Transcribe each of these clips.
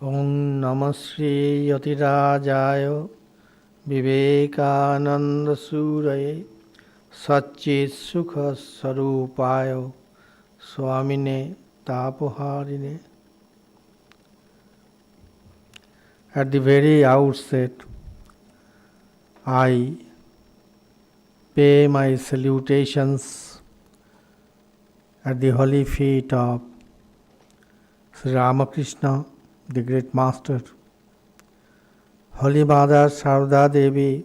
Om Namah Shri Yatirajaya Vivekananda Suraye Satchit Sukha Sarupaya Swamine Tapoharine. At the very outset, I pay my salutations at the holy feet of Sri Ramakrishna, the great master, Holy Mother Sarada Devi,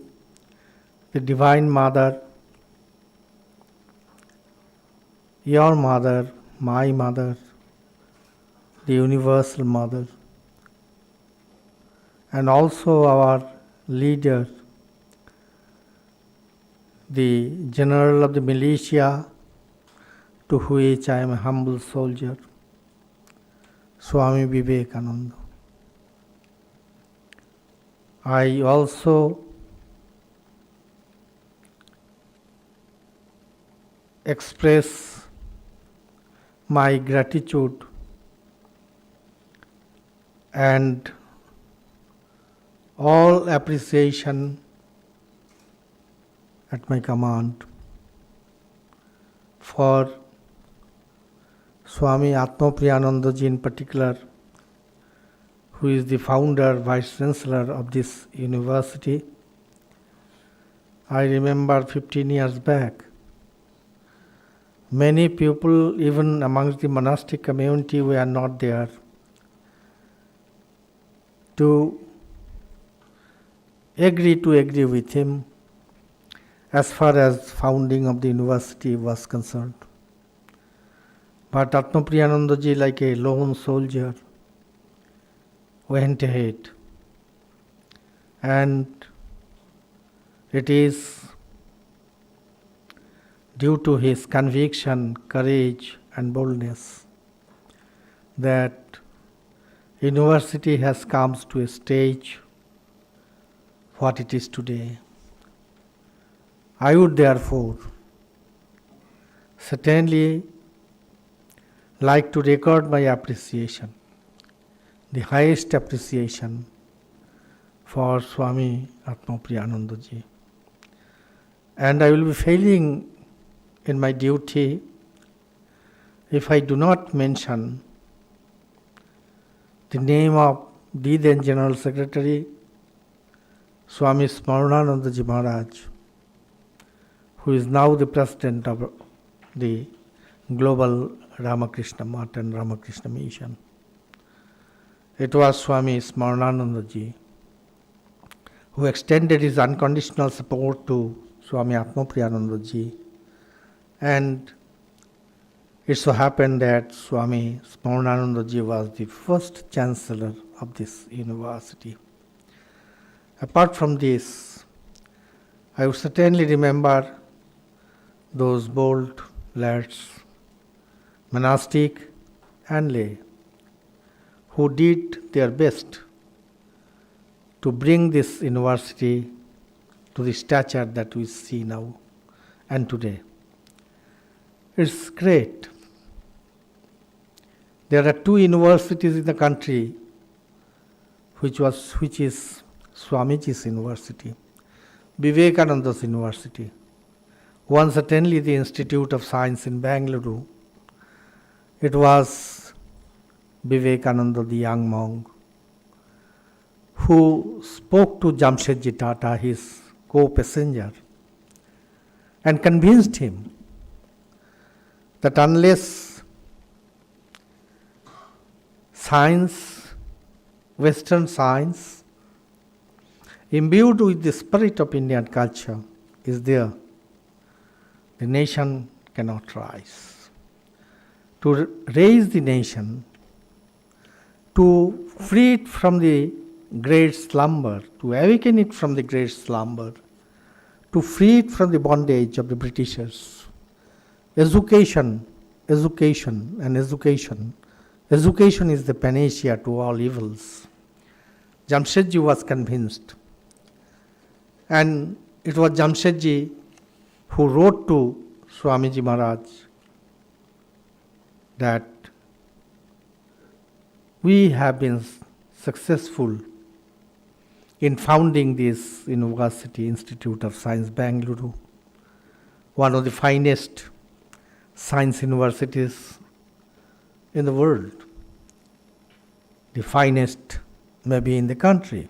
the Divine Mother, your mother, my mother, the Universal Mother, and also our leader, the General of the Militia, to which I am a humble soldier, Swami Vivekananda. I also express my gratitude and all appreciation at my command for Swami Atmapriyanandaji in particular, who is the founder, Vice Chancellor of this university. I remember 15 years back, many people, even amongst the monastic community, were not there to agree with him as far as founding of the university was concerned. But Atmapriyanandaji, like a lone soldier, went ahead, and it is due to his conviction, courage and boldness that university has come to a stage what it is today. I would therefore certainly like to record my appreciation, the highest appreciation for Swami Atmapriyanandaji. And I will be failing in my duty if I do not mention the name of the then General Secretary, Swami Suviranandaji Maharaj, who is now the President of the Global Ramakrishna Math and Ramakrishna Mission. It was Swami Suviranandaji who extended his unconditional support to Swami Atmapriyanandaji, and it so happened that Swami Suviranandaji was the first Chancellor of this university. Apart from this, I would certainly remember those bold lads, monastic and lay, who did their best to bring this university to the stature that we see now and today. It's great. There are two universities in the country which is Swamiji's university, Vivekananda's university. One certainly the Institute of Science in Bangalore. It was Vivekananda, the young monk, who spoke to Jamshedji Tata, his co-passenger, and convinced him that unless science, Western science, imbued with the spirit of Indian culture is there, the nation cannot rise. To raise the nation, to free it from the great slumber, to awaken it from the great slumber, to free it from the bondage of the Britishers. Education. Education is the panacea to all evils. Jamshedji was convinced. And it was Jamshedji who wrote to Swamiji Maharaj that we have been successful in founding this University Institute of Science, Bangalore, one of the finest science universities in the world, the finest maybe in the country.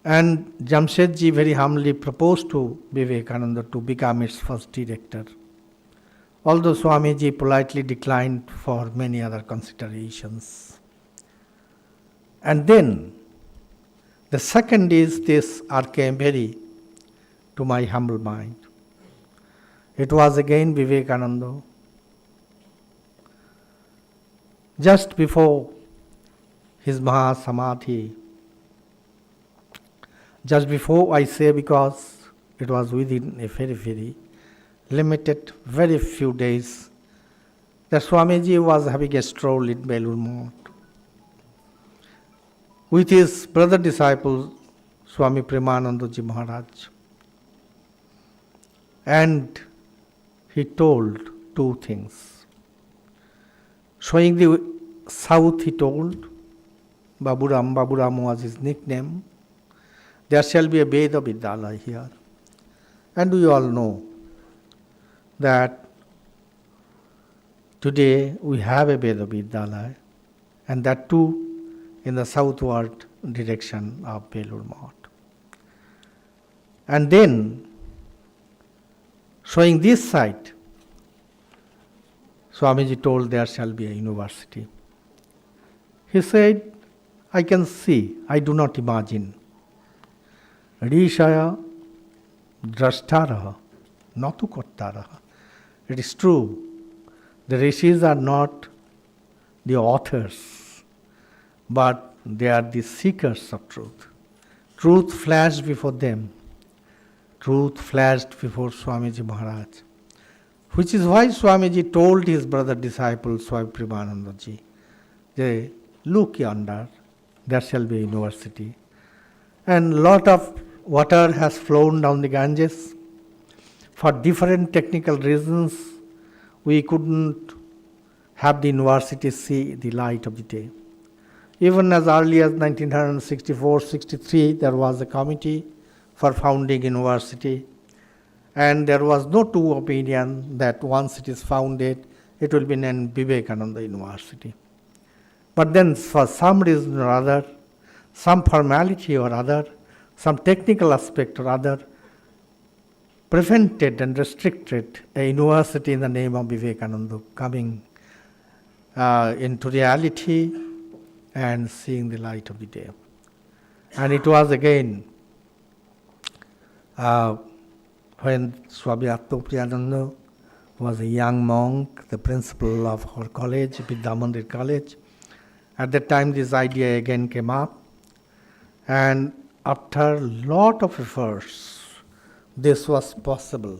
And Jamshedji very humbly proposed to Vivekananda to become its first director, although Swamiji politely declined for many other considerations. And then the second is this came very to my humble mind. It was again Vivekananda. Just before his Mahasamadhi, just before I say, because it was within a very, very limited, very few days, that Swamiji was having a stroll in Belur Math with his brother disciple, Swami Premanandaji Maharaj. And he told two things. Showing the south, he told, Baburam was his nickname, there shall be a Veda Vidyalaya here. And we all know that today we have a Veda Vidyalaya, and that too in the southward direction of Belur Math. And then, showing this side, Swamiji told there shall be a university. He said, I can see, I do not imagine. Rishaya drashtaraha, natu kottaraha. It is true, the rishis are not the authors, but they are the seekers of truth. Truth flashed before them. Truth flashed before Swamiji Maharaj. Which is why Swamiji told his brother disciple Swami Premanandaji, they look yonder, there shall be a university. And lot of water has flown down the Ganges. For different technical reasons, we couldn't have the university see the light of the day. Even as early as 1964-63, there was a committee for founding university, and there was no two opinion that once it is founded, it will be named Vivekananda University. But then for some reason or other, some formality or other, some technical aspect or other, prevented and restricted a university in the name of Vivekananda coming into reality and seeing the light of the day. And it was again when Swami Atmapriyananda was a young monk, the principal of our college, Vidyamandir College. At that time this idea again came up, and after a lot of efforts, this was possible,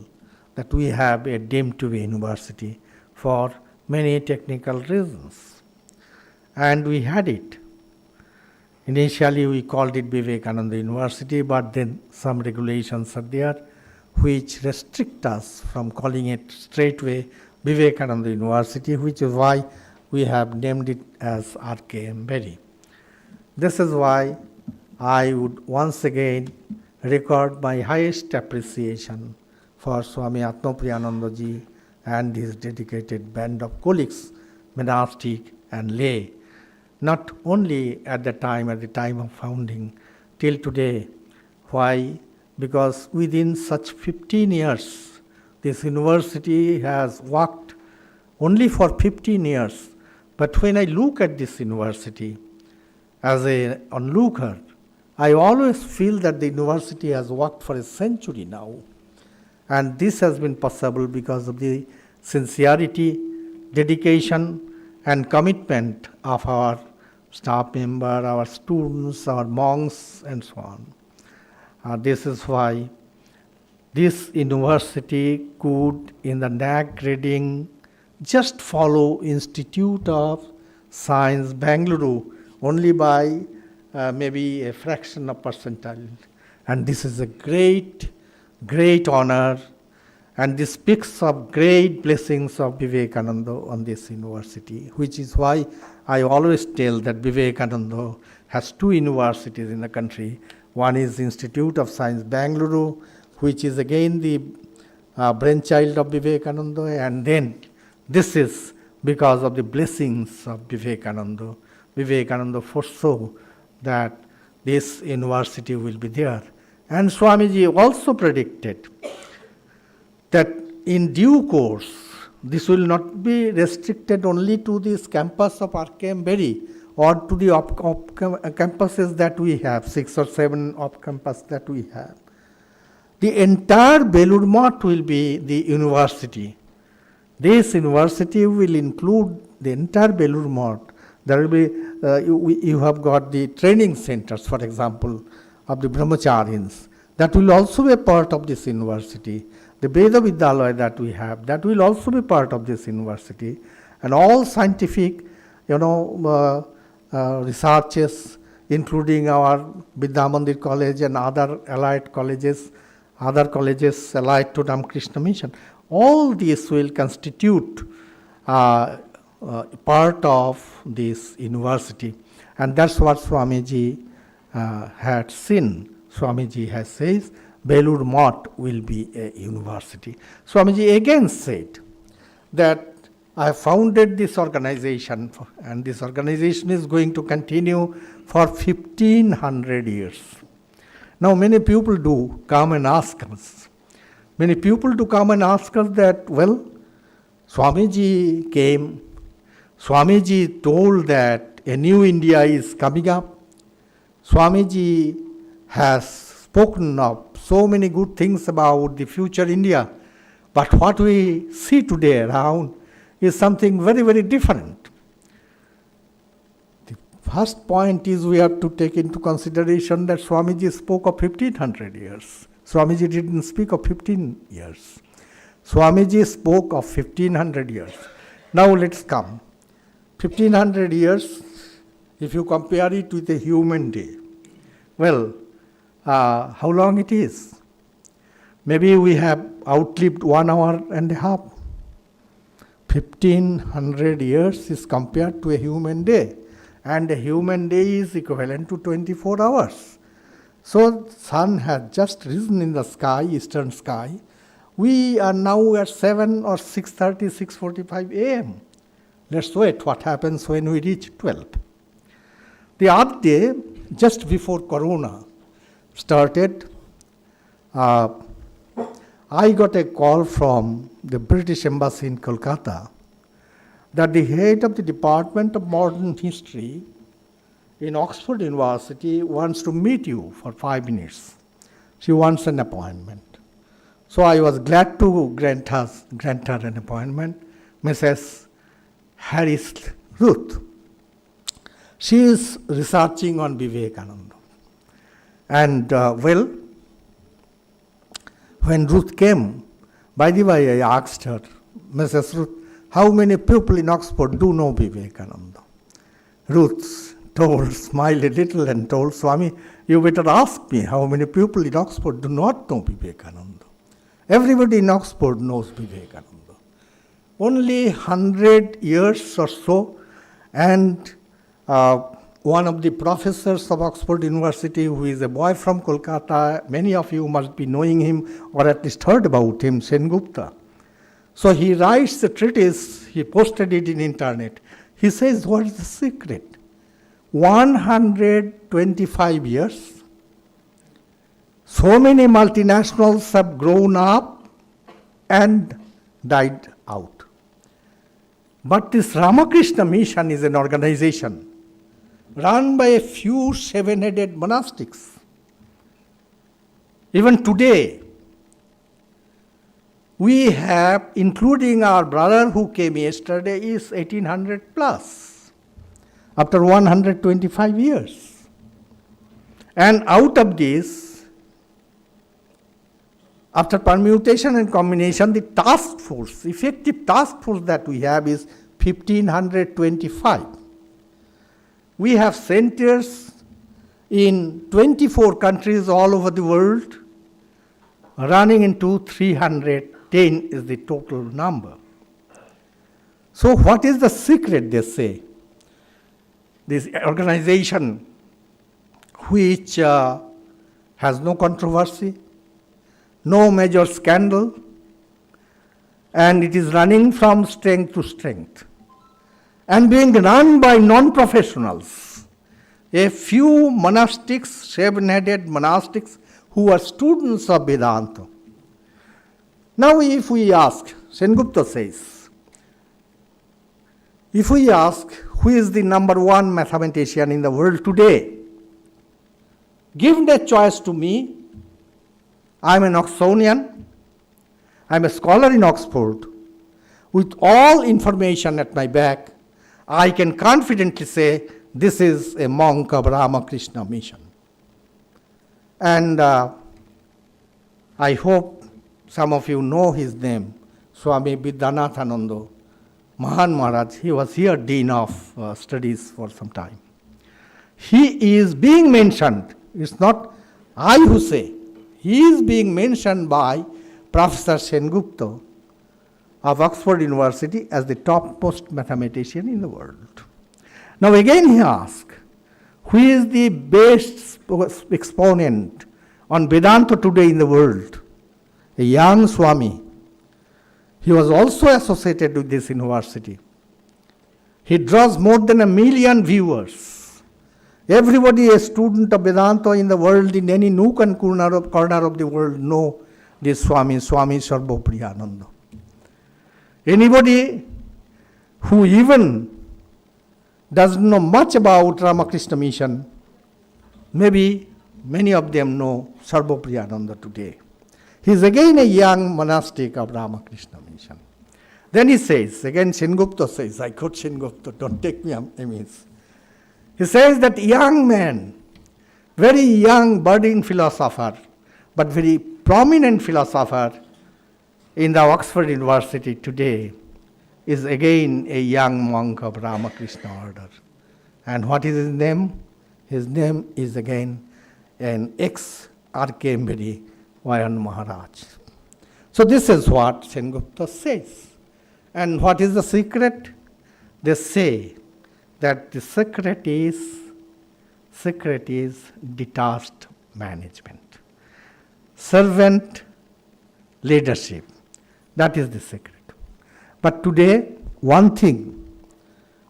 that we have a deemed to be university for many technical reasons. And we had it. Initially we called it Vivekananda University, but then some regulations are there which restrict us from calling it straightway Vivekananda University, which is why we have named it as RKM Berry. This is why I would once again record my highest appreciation for Swami Atmapriyanandaji and his dedicated band of colleagues, monastic and lay, not only at the time of founding, till today. Why? Because within such 15 years, this university has worked only for 15 years. But when I look at this university as an onlooker, I always feel that the university has worked for a century now. And this has been possible because of the sincerity, dedication, and commitment of our staff member, our students, our monks, and so on. This is why this university could, in the NAC grading, just follow Institute of Science, Bangalore, only by maybe a fraction of percentile. And this is a great, great honor And this speaks of great blessings of Vivekananda on this university, which is why I always tell that Vivekananda has two universities in the country. One is Institute of Science, Bangalore, which is again the brainchild of Vivekananda, and then this is because of the blessings of Vivekananda. Vivekananda foresaw that this university will be there. And Swamiji also predicted that in due course, this will not be restricted only to this campus of RKM Berry or to the campuses that we have, 6 or 7 off-campus that we have. The entire Belur Math will be the university. This university will include the entire Belur Math. There will be, you have got the training centers, for example, of the Brahmacharyans. That will also be a part of this university. The Veda Vidyalaya that we have, that will also be part of this university. And all scientific, researches, including our Vidya Mandir College and other allied colleges, other colleges allied to Ramakrishna Mission, all these will constitute part of this university. And that's what Swamiji had seen. Swamiji has says, Belur Math will be a university. Swamiji again said that I have founded this organization, and this organization is going to continue for 1500 years. Now many people do come and ask us. Many people do come and ask us that, well, Swamiji came, Swamiji told that a new India is coming up. Swamiji has spoken of so many good things about the future India, but what we see today around is something very, very different. The first point is we have to take into consideration that Swamiji spoke of 1500 years. Swamiji didn't speak of 15 years. Swamiji spoke of 1500 years. Now let's come. 1500 years, if you compare it with a human day, well, how long it is? Maybe we have outlived 1 hour and a half. 1500 years is compared to a human day, and a human day is equivalent to 24 hours. So sun has just risen in the sky, eastern sky. We are now at 7 or 6:30, 6:45 a.m. Let's wait what happens when we reach 12. The other day, just before Corona started, I got a call from the British Embassy in Kolkata that the head of the Department of Modern History in Oxford University wants to meet you for 5 minutes. She wants an appointment. So I was glad to grant her an appointment, Mrs. Harris Ruth. She is researching on Vivekananda. And when Ruth came, by the way, I asked her, Mrs. Ruth, how many people in Oxford do know Vivekananda? Ruth smiled a little and told Swami, you better ask me how many people in Oxford do not know Vivekananda. Everybody in Oxford knows Vivekananda. Only 100 years or so, and one of the professors of Oxford University, who is a boy from Kolkata, many of you must be knowing him or at least heard about him, Sengupta. So he writes the treatise, he posted it in internet. He says, what is the secret? 125 years, so many multinationals have grown up and died out. But this Ramakrishna Mission is an organization run by a few 7-headed monastics. Even today, we have, including our brother who came yesterday, is 1800 plus, after 125 years. And out of this, after permutation and combination, the task force, effective task force that we have is 1525. We have centers in 24 countries all over the world, running into 300 10 is the total number. So what is the secret, they say? This organization which has no controversy, no major scandal, and it is running from strength to strength, and being run by non-professionals, a few monastics, shaven-headed monastics who are students of Vedanta. Now if we ask, Sengupta says, if we ask who is the number one mathematician in the world today, given a choice to me, I am an Oxonian, I am a scholar in Oxford, with all information at my back, I can confidently say this is a monk of Ramakrishna mission. And I hope some of you know his name, Swami Vidyanathananda Mahan Maharaj. He was here Dean of Studies for some time. He is being mentioned, it's not I who say, he is being mentioned by Professor Sengupta of Oxford University as the topmost mathematician in the world. Now again he asks, who is the best exponent on Vedanta today in the world? A young Swami. He was also associated with this university. He draws more than 1 million viewers. Everybody, a student of Vedanta in the world, in any nook and corner of the world, know this Swami Sarvopriyananda. Anybody who even doesn't know much about Ramakrishna mission, maybe many of them know Sarvopriyananda today. He is again a young monastic of Ramakrishna mission. Then he says, again Sengupta says, I quote Sengupta, don't take me amiss. He says that young man, very young budding philosopher, but very prominent philosopher in the Oxford University today is again a young monk of Ramakrishna order. And what is his name? His name is again an ex-Archimary Vayan Maharaj. So this is what Sengupta says. And what is the secret? They say that the secret is detached management. Servant leadership. That is the secret. But today, one thing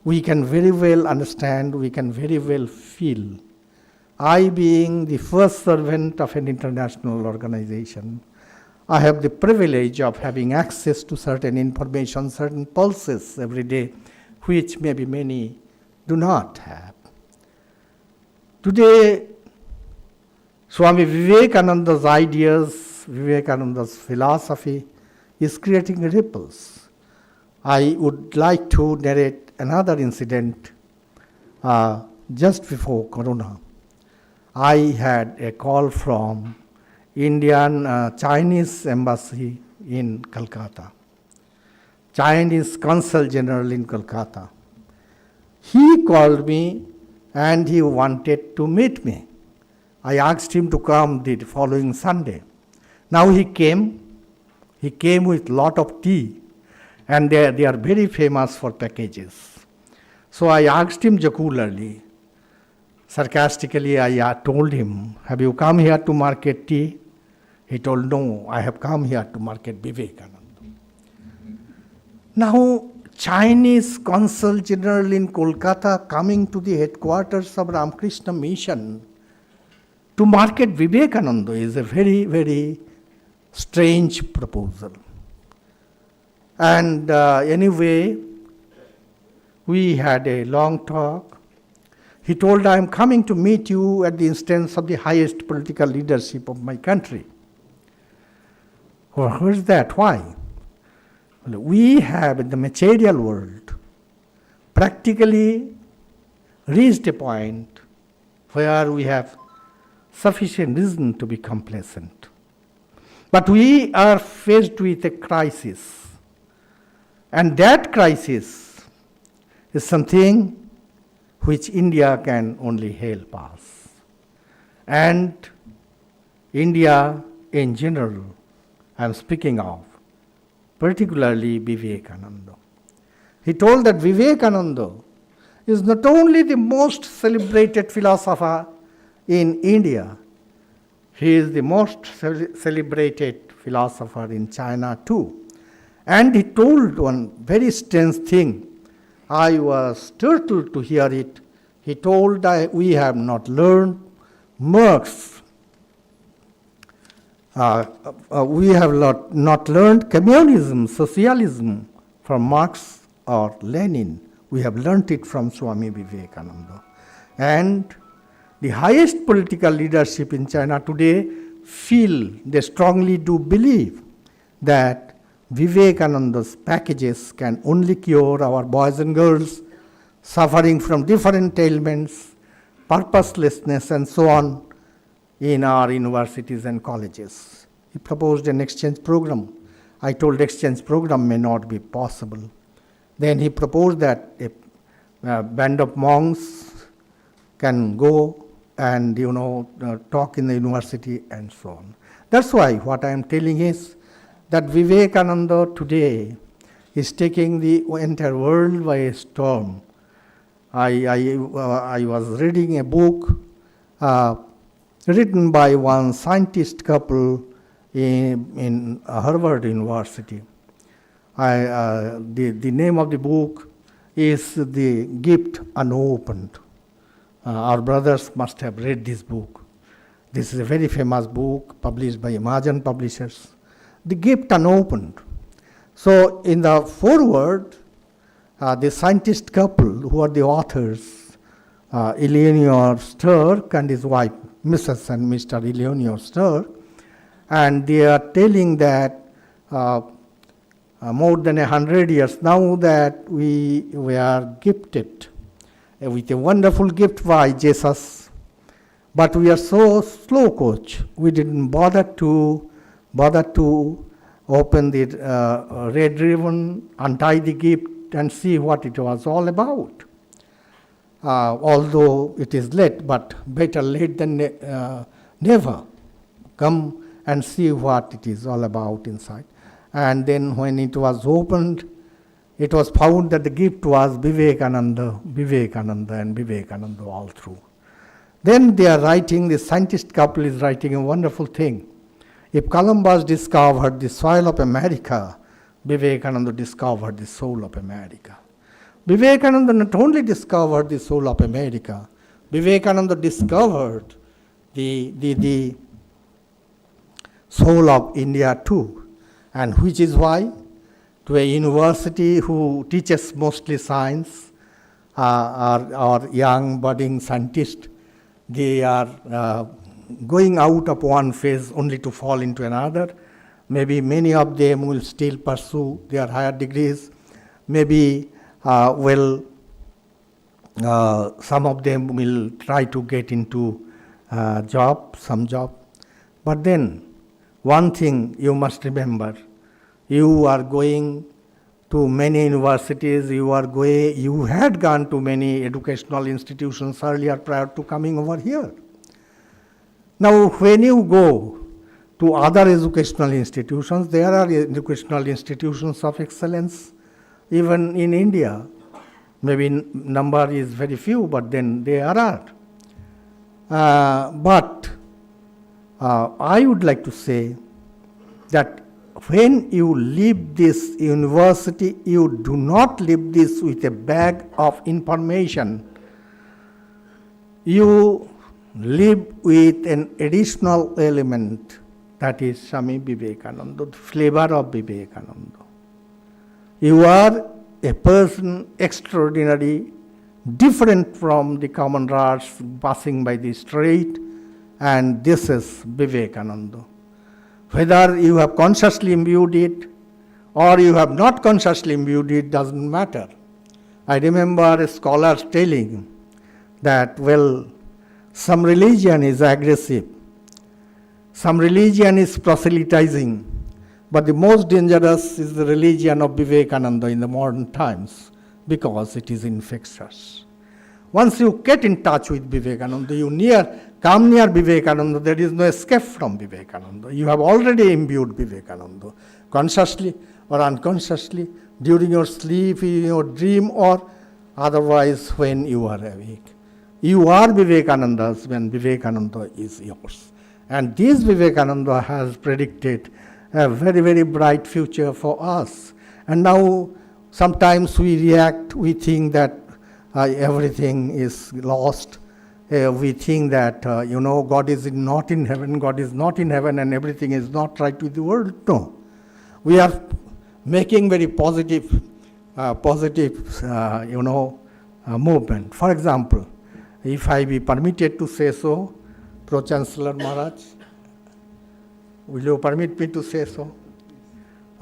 we can very well understand, we can very well feel. I, being the first servant of an international organization, I have the privilege of having access to certain information, certain pulses every day, which maybe many do not have. Today, Swami Vivekananda's ideas, Vivekananda's philosophy is creating ripples. I would like to narrate another incident just before Corona. I had a call from Indian Chinese embassy in Calcutta, Chinese Consul General in Calcutta. He called me and he wanted to meet me. I asked him to come the following Sunday. Now he came with lot of tea, and they are very famous for packages. So I asked him jocularly, sarcastically I told him, have you come here to market tea? He told, no, I have come here to market Vivekananda. Now, Chinese Consul General in Kolkata coming to the headquarters of Ramakrishna Mission to market Vivekananda is a very, very strange proposal. And anyway, we had a long talk. He told, I am coming to meet you at the instance of the highest political leadership of my country. Well, who is that? Why? Well, we have in the material world practically reached a point where we have sufficient reason to be complacent. But we are faced with a crisis. And that crisis is something which India can only help us. And India in general, I am speaking of, particularly Vivekananda. He told that Vivekananda is not only the most celebrated philosopher in India, he is the most celebrated philosopher in China too. And he told one very strange thing. I was startled to hear it. He told that we have not learned Marx. We have not learned communism, socialism from Marx or Lenin. We have learnt it from Swami Vivekananda. And the highest political leadership in China today they strongly do believe that Vivekananda's packages can only cure our boys and girls suffering from different ailments, purposelessness and so on in our universities and colleges. He proposed an exchange program. I told exchange program may not be possible. Then he proposed that a band of monks can go and talk in the university and so on. That's why what I am telling is that Vivekananda today is taking the entire world by a storm. I was reading a book written by one scientist couple in Harvard University. The name of the book is The Gift Unopened. Our brothers must have read this book. This is a very famous book published by Amazon Publishers. The Gift Unopened. So in the foreword, the scientist couple who are the authors, Eleanor Sturck and his wife, Mrs. and Mr. Eleanor Sturck, and they are telling that more than 100 years now that we are gifted with a wonderful gift by Jesus, but we are so slow, coach. We didn't bother to open the red ribbon, untie the gift, and see what it was all about. Although it is late, but better late than never. Come and see what it is all about inside. And then when it was opened, it was found that the gift was Vivekananda all through. Then they are writing, the scientist couple is writing a wonderful thing. If Columbus discovered the soil of America, Vivekananda discovered the soul of America. Vivekananda not only discovered the soul of America, Vivekananda discovered the soul of India too. And which is why to a university who teaches mostly science or young budding scientists, they are going out of one phase only to fall into another. Maybe many of them will still pursue their higher degrees. Maybe some of them will try to get into some job. But then, one thing you must remember, you are going to many universities, you had gone to many educational institutions earlier prior to coming over here. Now, when you go to other educational institutions, there are educational institutions of excellence, even in India. Maybe number is very few, but then there are. But I would like to say that when you leave this university, you do not leave this with a bag of information. You live with an additional element, that is Swami Vivekananda, the flavor of Vivekananda. You are a person extraordinary, different from the common rats passing by the street, and this is Vivekananda. Whether you have consciously imbued it or you have not consciously imbued it doesn't matter. I remember a scholar telling that, some religion is aggressive, some religion is proselytizing, but the most dangerous is the religion of Vivekananda in the modern times because it is infectious. Once you get in touch with Vivekananda, you come near Vivekananda, there is no escape from Vivekananda. You have already imbued Vivekananda, consciously or unconsciously, during your sleep, in your dream, or otherwise when you are awake. You are Vivekananda's when Vivekananda is yours. And this Vivekananda has predicted a very, very bright future for us. And now sometimes we react, we think that everything is lost. We think that, God is not in heaven, God is not in heaven, and everything is not right with the world. No. We are making very positive movement. For example, if I be permitted to say so, Pro-Chancellor Maharaj, will you permit me to say so?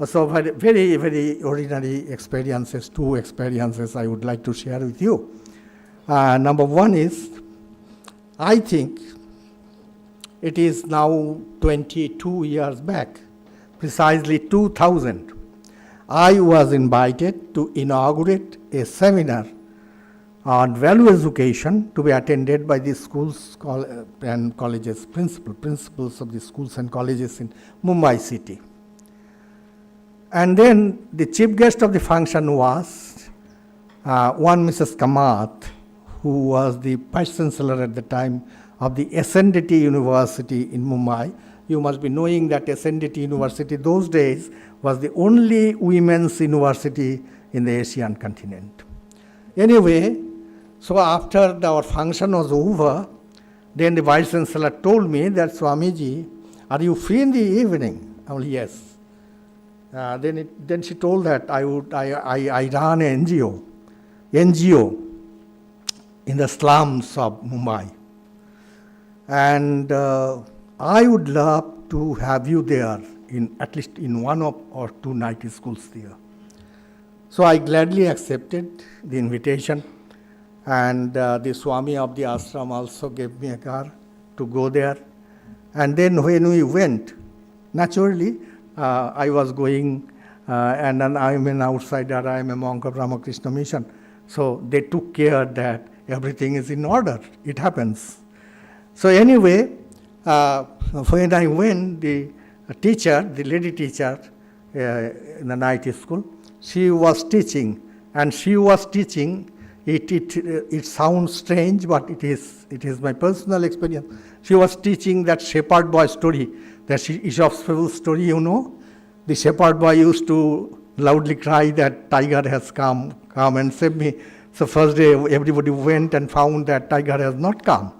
So very, very ordinary experiences, two experiences I would like to share with you. Number one is, I think it is now 22 years back, precisely 2000, I was invited to inaugurate a seminar on value education to be attended by the schools and colleges, principals of the schools and colleges in Mumbai city. And then the chief guest of the function was one Mrs. Kamath, who was the Vice Chancellor at the time of the SNDT University in Mumbai. You must be knowing that SNDT University those days was the only women's university in the Asian continent. Anyway, so after our function was over, then the Vice Chancellor told me that, Swamiji, are you free in the evening? I said, yes. Then she told that I run an NGO in the slums of Mumbai. And I would love to have you there, at least in one or two night schools there. So I gladly accepted the invitation, and the Swami of the ashram also gave me a car to go there. And then when we went, naturally, I was going, and then I'm an outsider, I'm a monk of Ramakrishna mission. So they took care that everything is in order. It happens. So anyway, when I went, the teacher, the lady teacher in the night school, she was teaching, and she was teaching. It sounds strange, but it is my personal experience. She was teaching that shepherd boy story, that Aesop's fable story, The shepherd boy used to loudly cry that tiger has come and save me. So first day everybody went and found that tiger has not come.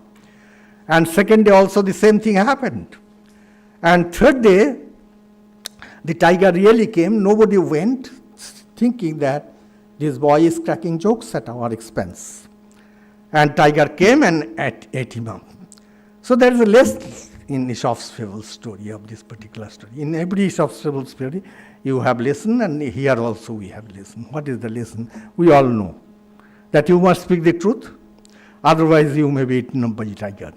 And second day also the same thing happened. And third day, the tiger really came. Nobody went, thinking that this boy is cracking jokes at our expense. And tiger came and ate him up. So there is a lesson in Aesop's fable story of this particular story. In every Aesop's fable story, you have lesson, and here also we have lesson. What is the lesson? We all know that you must speak the truth, otherwise you may be eaten up by a tiger.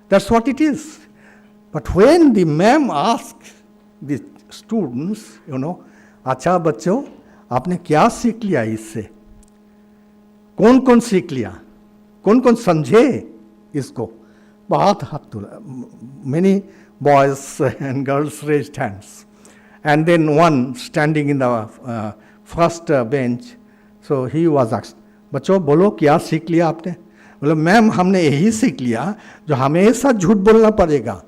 That's what it is. But when the ma'am asked the students, अच्छा बच्चों, आपने क्या सीख लिया इससे? कौन कौन सीख लिया? कौन कौन समझे इसको? बहुत हाथ तुला. Many boys and girls raised hands. And then one standing in the first bench, so he was asked, बच्चों बोलो क्या सीख लिया आपने? बोले मैम हमने यही सीख लिया जो हमेशा झूठ बोलना पड़ेगा.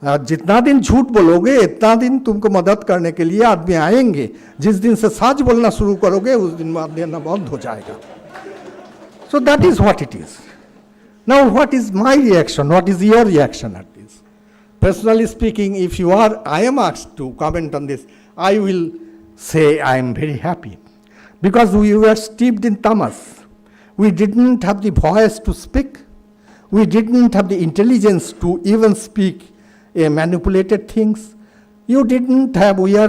जितना दिन झूठ बोलोगे इतना दिन तुमको मदद करने के लिए आदमी आएंगे. जिस दिन से सच बोलना शुरू करोगे उस दिन में देना बंद हो जाएगा. So that is what it is. Now what is my reaction? What is your reaction at this? Personally speaking, if I am asked to comment on this, I will say I am very happy. Because we were steeped in tamas. We didn't have the voice to speak. We didn't have the intelligence to even speak manipulated things. You didn't have, we are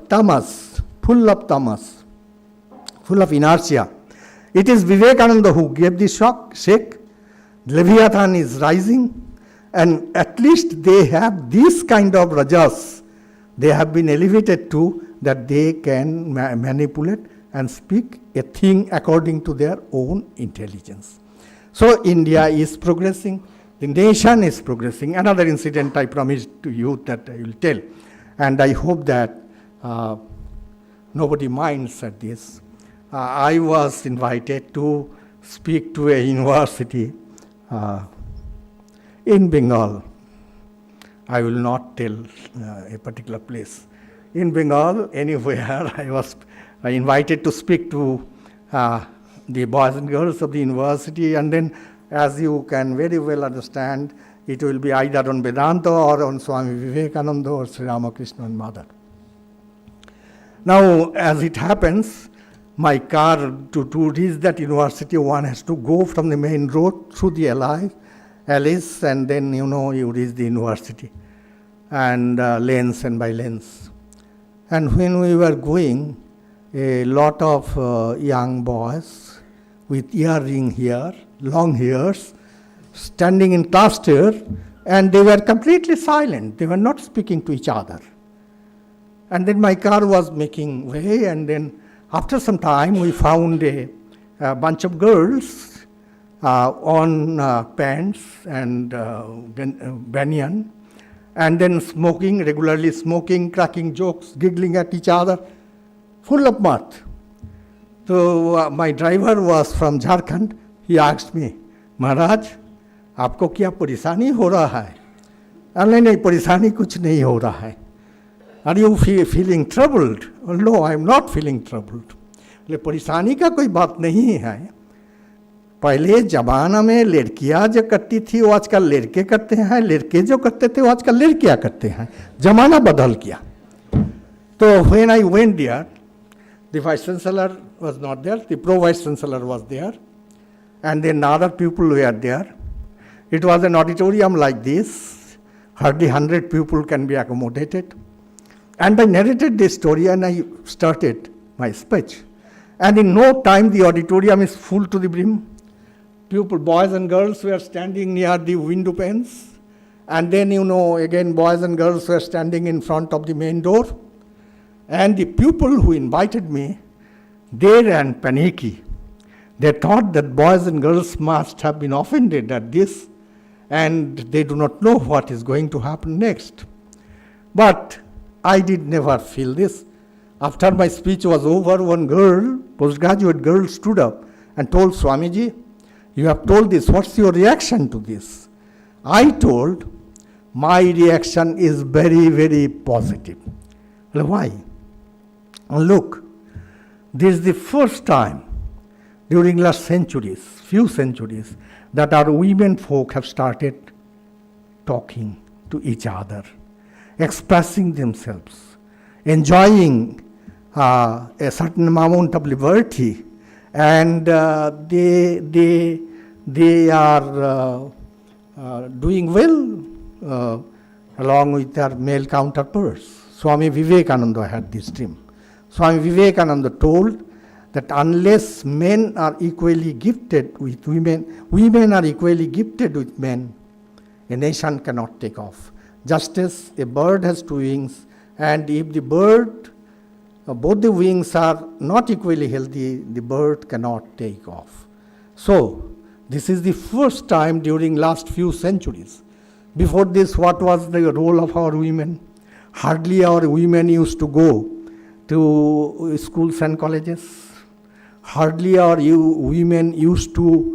tamas, full of tamas, full of inertia. It is Vivekananda who gave the shake. Leviathan is rising, and at least they have this kind of rajas. They have been elevated to that they can manipulate and speak a thing according to their own intelligence. So India is progressing. The nation is progressing. Another incident I promised to you that I will tell. And I hope that nobody minds at this. I was invited to speak to a university in Bengal. I will not tell a particular place. In Bengal, anywhere, I was invited to speak to the boys and girls of the university, and then, as you can very well understand, it will be either on Vedanta or on Swami Vivekananda or Sri Ramakrishna and Mother. Now, as it happens, my car, to reach that university, one has to go from the main road through the alleys, and then, you reach the university, and lanes and by lanes. And when we were going, a lot of young boys with earring here, long hairs, standing in cluster, and they were completely silent. They were not speaking to each other. And then my car was making way, and then after some time we found a bunch of girls on pants and banyan, and then regularly smoking, cracking jokes, giggling at each other, full of mirth. So my driver was from Jharkhand. He asked me, Maharaj, आपको क्या परेशानी हो रहा है? नहीं, परेशानी कुछ नहीं हो रहा है. Are you feeling troubled? Oh, no, I am not feeling troubled. परेशानी का कोई बात नहीं है. पहले जमाना में लड़कियां जो करती थी वो आजकल लड़के करते हैं, लड़के जो करते थे वो आजकल लड़कियां करते हैं. जमाना बदल गया. So when I went there, the Vice Chancellor was not there, the Pro-Vice Chancellor was there, and then other people were there. It was an auditorium like this, hardly 100 people can be accommodated. And I narrated this story and I started my speech. And in no time the auditorium is full to the brim. People, boys and girls were standing near the window panes. And then, again boys and girls were standing in front of the main door. And the people who invited me, they ran panicky. They thought that boys and girls must have been offended at this, and they do not know what is going to happen next. But I did never feel this. After my speech was over, one girl, postgraduate girl, stood up and told Swamiji, you have told this, what's your reaction to this? I told, my reaction is very, very positive. Well, why? Look, this is the first time during last centuries, few centuries, that our women folk have started talking to each other, expressing themselves, enjoying a certain amount of liberty, and they are doing well along with their male counterparts. Swami Vivekananda had this dream. Swami Vivekananda told that unless men are equally gifted with women, women are equally gifted with men, a nation cannot take off. Just as a bird has two wings, and if the bird, both the wings are not equally healthy, the bird cannot take off. So, this is the first time during last few centuries. Before this, what was the role of our women? Hardly our women used to go to schools and colleges. Hardly our women used to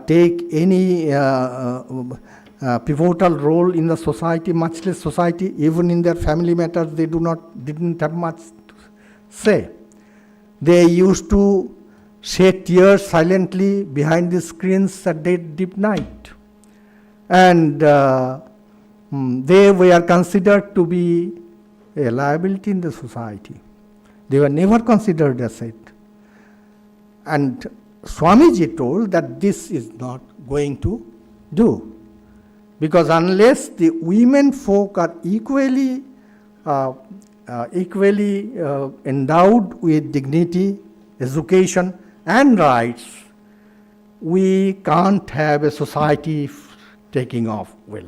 take any pivotal role in the society, much less society. Even in their family matters, they didn't have much to say. They used to shed tears silently behind the screens at deep night. And they were considered to be a liability in the society. They were never considered as it. And Swamiji told that this is not going to do. Because unless the women folk are equally endowed with dignity, education, and rights, we can't have a society taking off well.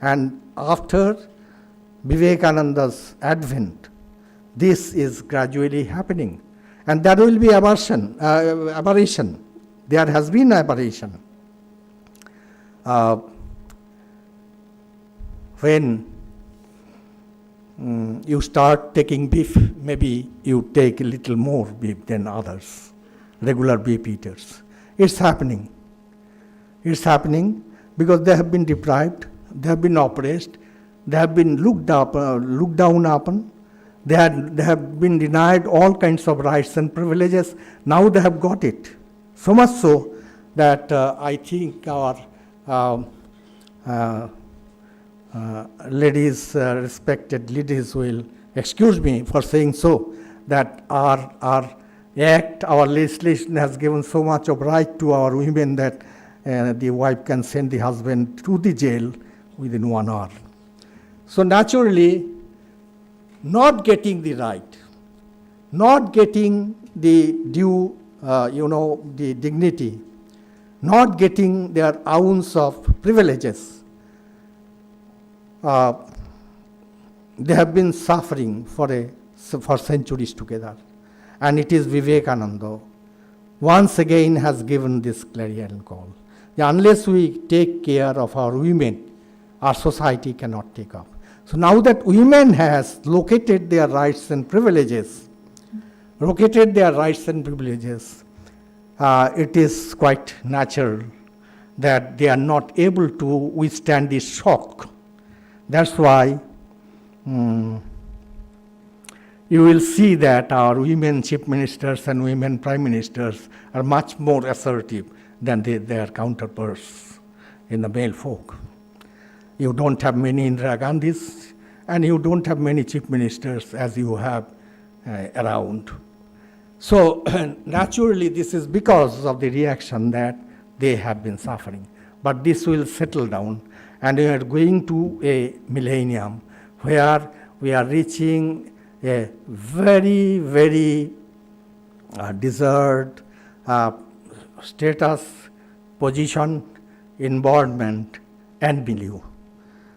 And after Vivekananda's advent, this is gradually happening. And there will be aberration. There has been aberration. When you start taking beef, maybe you take a little more beef than others, regular beef eaters. It's happening. It's happening because they have been deprived, they have been oppressed, they have been looked down upon, they have been denied all kinds of rights and privileges. Now they have got it. So much so that I think our respected ladies will excuse me for saying so, that our act, our legislation has given so much of right to our women that the wife can send the husband to the jail within 1 hour. So naturally, not getting the right, not getting the due, the dignity, not getting their ounce of privileges, they have been suffering for centuries together. And it is Vivekananda once again has given this clarion call. Unless we take care of our women, our society cannot take up. So now that women has located their rights and privileges, it is quite natural that they are not able to withstand this shock. That's why you will see that our women chief ministers and women prime ministers are much more assertive than their counterparts in the male folk. You don't have many Indira Gandhis, and you don't have many chief ministers as you have around. So naturally, this is because of the reaction that they have been suffering. But this will settle down, and we are going to a millennium where we are reaching a very, very deserved status, position, environment, and milieu.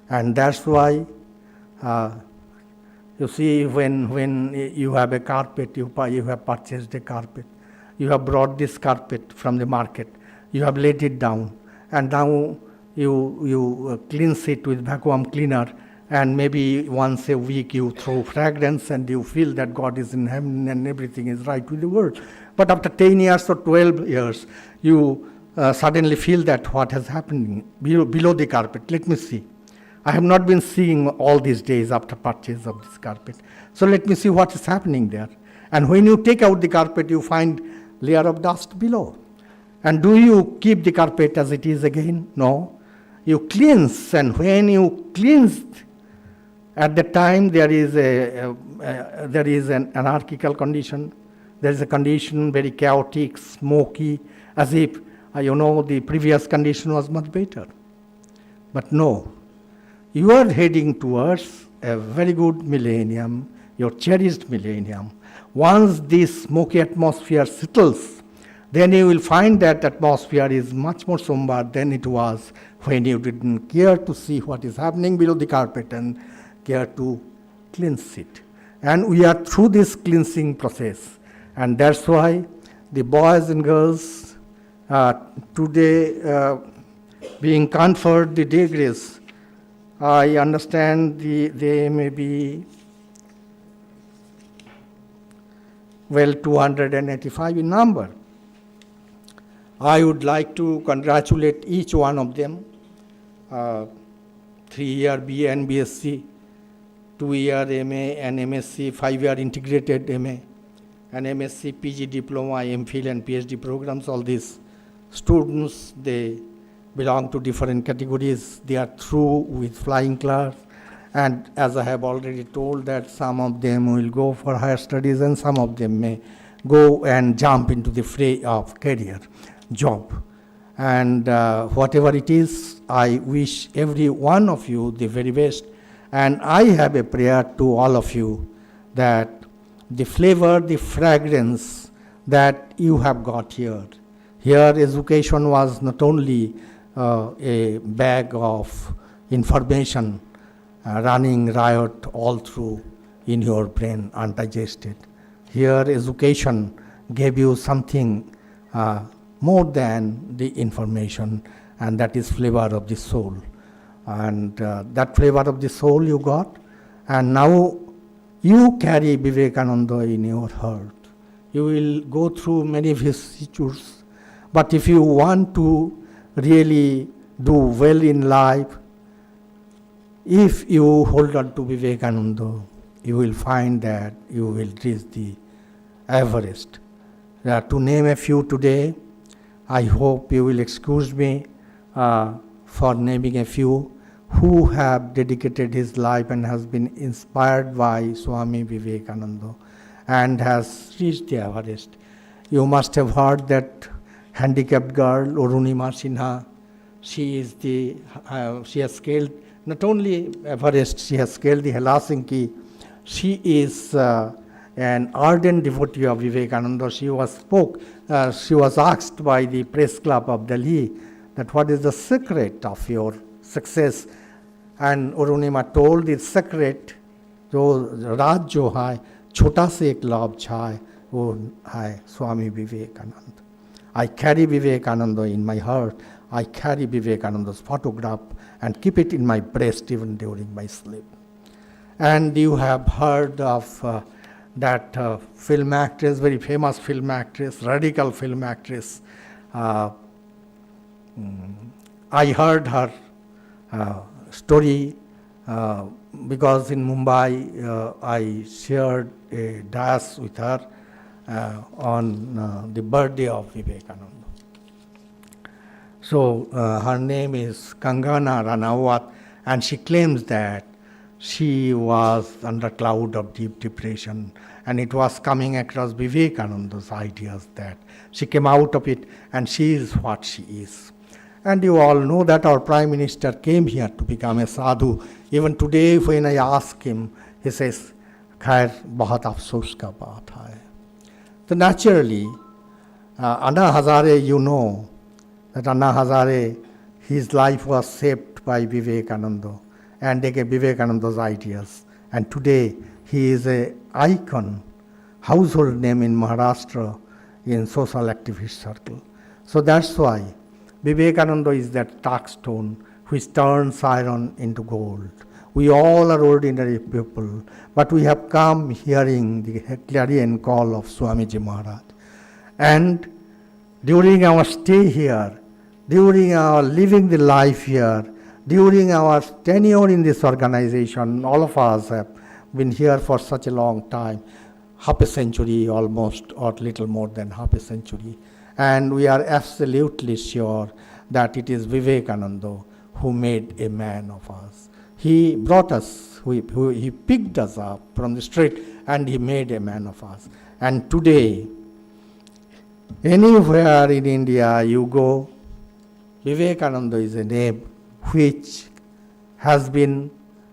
And that's why you see when you have a carpet, you have purchased a carpet, you have brought this carpet from the market, you have laid it down, and now you cleanse it with vacuum cleaner, and maybe once a week you throw fragrance and you feel that God is in heaven and everything is right with the world. But after 10 years or 12 years, you suddenly feel that what has happened below the carpet. Let me see. I have not been seeing all these days after purchase of this carpet. So let me see what is happening there. And when you take out the carpet, you find layer of dust below. And do you keep the carpet as it is again? No. You cleanse, and when you cleanse, at the time there is an anarchical condition. There is a condition very chaotic, smoky, as if the previous condition was much better. But no, you are heading towards a very good millennium, your cherished millennium. Once this smoky atmosphere settles, then you will find that atmosphere is much more somber than it was when you didn't care to see what is happening below the carpet and care to cleanse it. And we are through this cleansing process. And that's why the boys and girls today being conferred the degrees, I understand they may be 285 in number. I would like to congratulate each one of them, 3-year BA and BSc, 2-year MA and MSc, 5-year integrated MA, and MSc, PG diploma, MPhil and PhD programs. All these students, they belong to different categories. They are through with flying colors. And as I have already told, that some of them will go for higher studies and some of them may go and jump into the fray of career, job. And whatever it is, I wish every one of you the very best. And I have a prayer to all of you that the flavor, the fragrance that you have got here education was not only a bag of information running riot all through in your brain undigested. Here education gave you something more than the information, and that is flavor of the soul. And that flavor of the soul you got, And now you carry Vivekananda in your heart. You will go through many vicissitudes, but if you want to really do well in life, if you hold on to Vivekananda, you will find that you will reach the Everest. To name a few today, I hope you will excuse me for naming a few who have dedicated his life and has been inspired by Swami Vivekananda and has reached the Everest. You must have heard that handicapped girl, Arunima Sinha. She has scaled not only Everest, she has scaled the Helsinki. She is an ardent devotee of Vivekananda. She was asked by the press club of Delhi that what is the secret of your success, and Arunima told the secret, जो राज जो है छोटा से एक लाभ छाए वो है Swami Vivekananda. I carry Vivekananda in my heart. I carry Vivekananda's photograph and keep it in my breast even during my sleep. And you have heard of that film actress, very famous film actress, radical film actress. I heard her story because in Mumbai I shared a dais with her on the birthday of Vivekananda. So her name is Kangana Ranawat, and she claims that she was under a cloud of deep depression, and it was coming across Vivekananda's ideas that she came out of it, and she is what she is. And you all know that our Prime Minister came here to become a sadhu. Even today when I ask him, he says, "Khair, bahut afsos ka baat hai." So naturally, Anna Hazare, you know, that Anna Hazare, his life was shaped by Vivekananda and Vivekananda's ideas. And today he is an icon, household name in Maharashtra in social activist circle. So that's why Vivekananda is that touchstone which turns iron into gold. We all are ordinary people, but we have come hearing the clarion call of Swamiji Maharaj. And during our stay here, during our living the life here, during our tenure in this organization, all of us have been here for such a long time, half a century almost, or little more than half a century. And we are absolutely sure that it is Vivekananda who made a man of us. He brought us, he picked us up from the street and he made a man of us. And today, anywhere in India you go, Vivekananda is a name which has been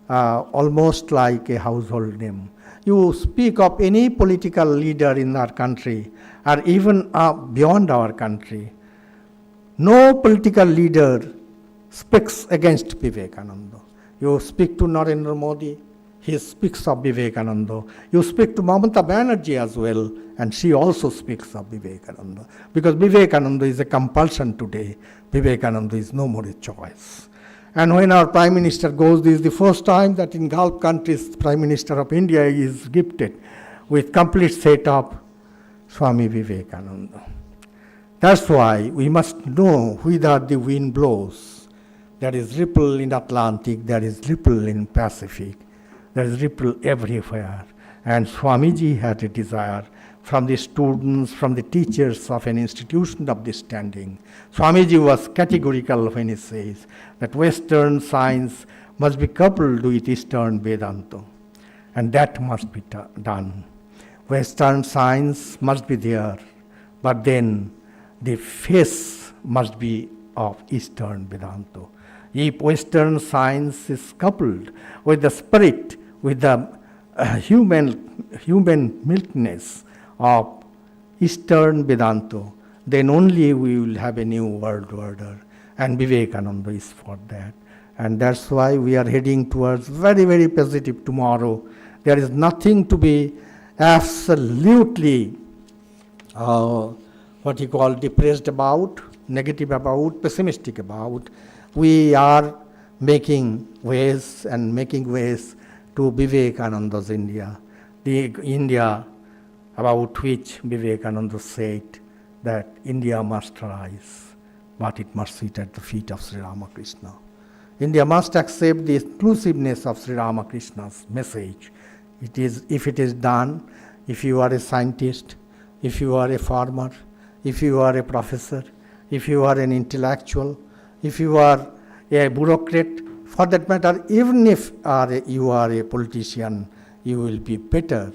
almost like a household name. You speak of any political leader in our country or even beyond our country, no political leader speaks against Vivekananda. You speak to Narendra Modi, he speaks of Vivekananda. You speak to Mamata Banerjee as well, and she also speaks of Vivekananda. Because Vivekananda is a compulsion today. Vivekananda is no more a choice. And when our Prime Minister goes, this is the first time that in Gulf countries, Prime Minister of India is gifted with complete set of Swami Vivekananda. That's why we must know whither the wind blows. There is ripple in Atlantic, there is ripple in Pacific, there is ripple everywhere. And Swamiji had a desire from the students, from the teachers of an institution of this standing. Swamiji was categorical when he says that Western science must be coupled with Eastern Vedanta. And that must be done. Western science must be there, but then the face must be of Eastern Vedanta. If Western science is coupled with the spirit, with the human milkness of Eastern Vedanta, then only we will have a new world order. And Vivekananda is for that. And that's why we are heading towards very, very positive tomorrow. There is nothing to be absolutely depressed about, negative about, pessimistic about. We are making ways to Vivekananda's India, the India about which Vivekananda said that India must rise, but it must sit at the feet of Sri Ramakrishna. India must accept the exclusiveness of Sri Ramakrishna's message. If it is done, if you are a scientist, if you are a farmer, if you are a professor, if you are an intellectual, if you are a bureaucrat, for that matter, even if you are a politician, you will be better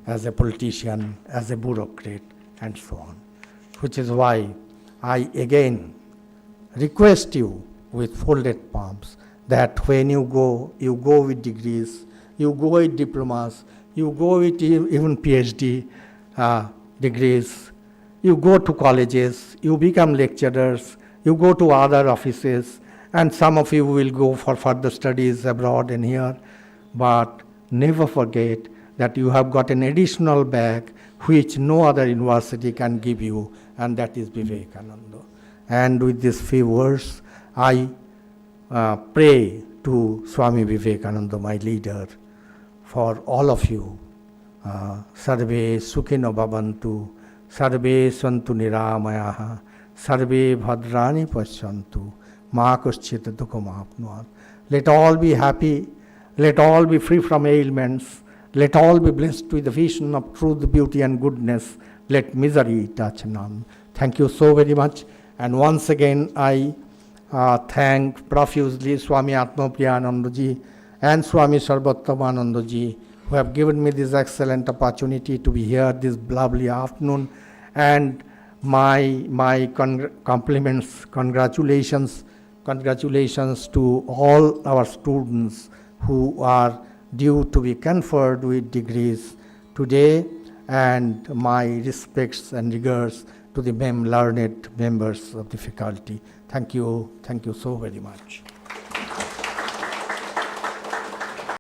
as a politician, as a bureaucrat, and so on. Which is why I again request you with folded palms that when you go with degrees, you go with diplomas, you go with even PhD degrees, you go to colleges, you become lecturers, you go to other offices, and some of you will go for further studies abroad and here. But never forget that you have got an additional bag which no other university can give you, and that is Vivekananda. And with these few words, I pray to Swami Vivekananda, my leader, for all of you. Sarve sukhino bhavantu, sarve santu niramayaha, sarve bhadrani pashyantu, ma kaschit dukham apnuat. Let all be happy, let all be free from ailments, let all be blessed with the vision of truth, beauty and goodness, let misery touch none. Thank you so very much. And once again, I thank profusely Swami Atmapriyanandaji and Swami Sarvatmamanandaji, who have given me this excellent opportunity to be here this lovely afternoon. And my compliments, congratulations to all our students who are due to be conferred with degrees today, and my respects and regards to the learned members of the faculty. Thank you so very much.